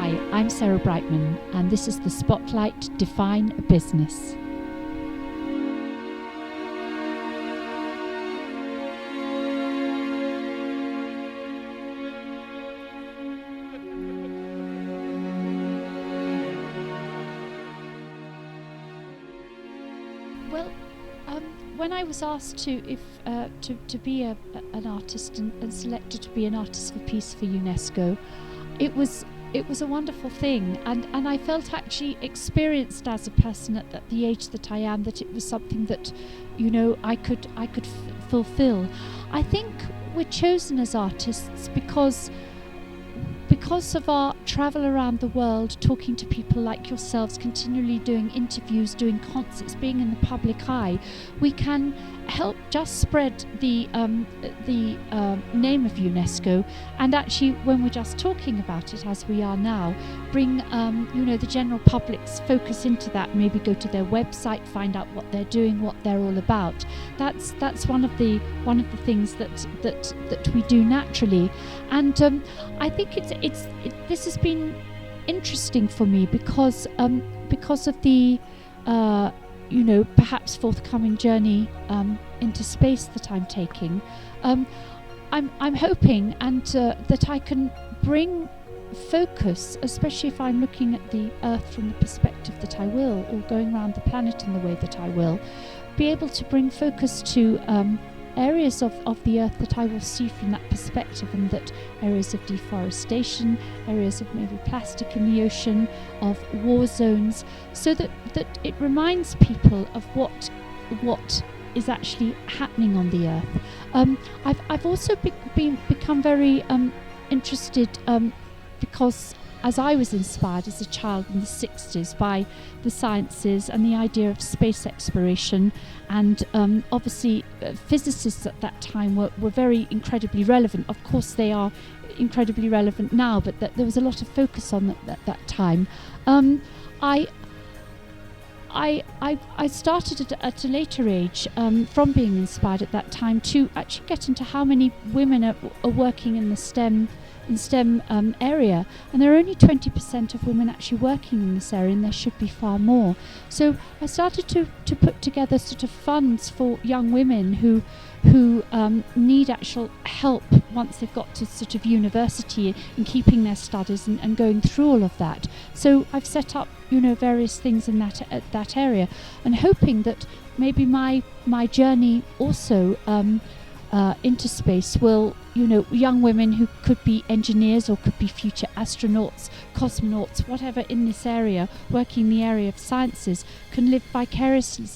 Hi, I'm Sarah Brightman, and this is the Spotlight Define a Business. Well, when I was asked to be an artist and selected to be an artist for peace for UNESCO, it was a wonderful thing, and I felt actually experienced as a person at the age that I am, that it was something that, I could fulfill. I think we're chosen as artists because of our travel around the world, talking to people like yourselves, continually doing interviews, doing concerts, being in the public eye. We can help just spread the name of UNESCO, and actually, when we're just talking about it, as we are now, bring the general public's focus into that. Maybe go to their website, find out what they're doing, what they're all about. That's one of the things that we do naturally, and I think this has been interesting for me because of the perhaps forthcoming journey into space that I'm taking. I'm hoping that I can bring focus, especially if I'm looking at the Earth from the perspective that I will, or going around the planet in the way that I will, be able to bring focus to areas of the Earth that I will see from that perspective, and that areas of deforestation, areas of maybe plastic in the ocean, of war zones, so that it reminds people of what is actually happening on the Earth. I've also become very interested because as I was inspired as a child in the 60s by the sciences and the idea of space exploration, and obviously physicists at that time were very incredibly relevant. Of course they are incredibly relevant now, but there was a lot of focus on that time. I started at a later age, from being inspired at that time, to actually get into how many women are working in the STEM area, and there are only 20% of women actually working in this area, and there should be far more. So I started to put together sort of funds for young women who need actual help once they've got to sort of university in keeping their studies and going through all of that. So I've set up various things in that area, and hoping that maybe my journey also into space will, young women who could be engineers or could be future astronauts, cosmonauts, whatever in this area, working in the area of sciences, can live vicariously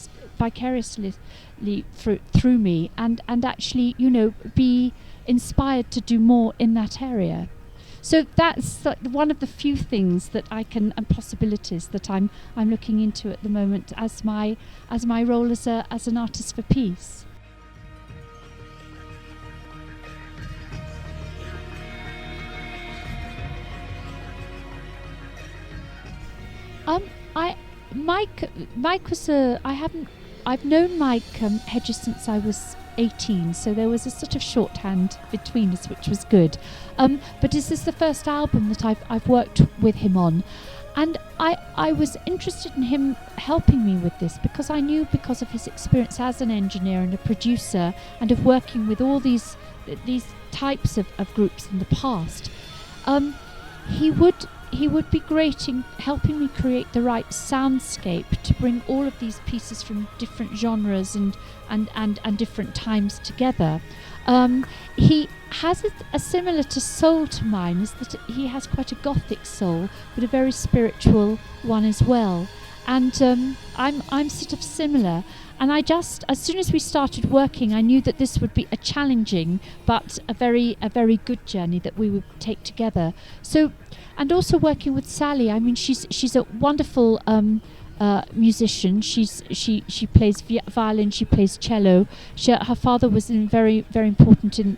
through me, and actually, be inspired to do more in that area. So that's one of the few things that I can, and possibilities that I'm looking into at the moment as my role as an artist for peace. Mike was I've known Mike Hedges since I was 18, so there was a sort of shorthand between us, which was good. But this is the first album that I've worked with him on, and I was interested in him helping me with this because I knew, because of his experience as an engineer and a producer, and of working with all these types of groups in the past, he would be great in helping me create the right soundscape to bring all of these pieces from different genres and different times together. He has a similar to soul to mine, is that he has quite a gothic soul, but a very spiritual one as well. And I'm sort of similar. And as soon as we started working, I knew that this would be a challenging but a very good journey that we would take together. So, and also working with Sally, I mean, she's a wonderful musician. She plays violin, she plays cello. Her father was very important in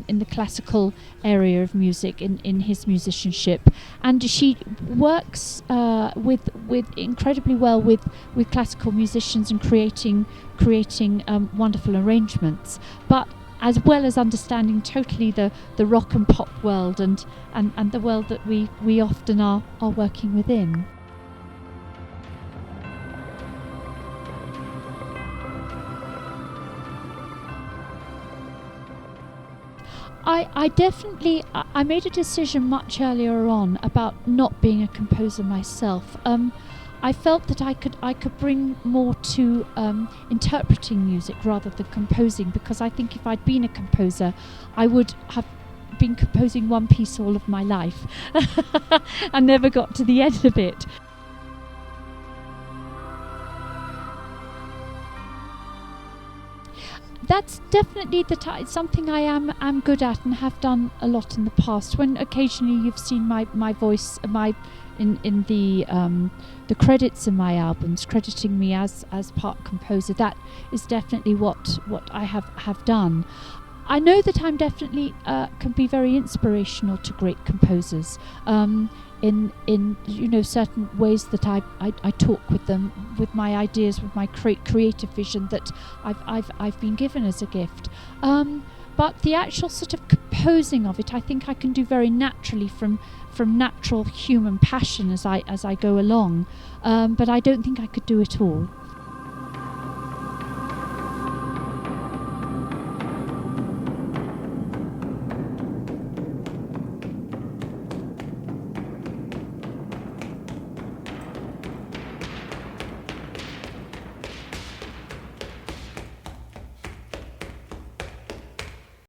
the classical area of music in his musicianship, and she works with incredibly well with classical musicians and creating wonderful arrangements. But as well as understanding totally the rock and pop world and the world that we often are working within. I definitely I made a decision much earlier on about not being a composer myself. I felt that I could bring more to interpreting music rather than composing, because I think if I'd been a composer, I would have been composing one piece all of my life and never got to the end of it. That's definitely something I am good at and have done a lot in the past. When occasionally you've seen my voice, in the credits in my albums, crediting me as part composer, that is definitely what I have done. I know that I'm definitely can be very inspirational to great composers. In certain ways that I talk with them, with my ideas, with my creative vision that I've been given as a gift. But the actual sort of composing of it, I think I can do very naturally from natural human passion as I go along. But I don't think I could do it all.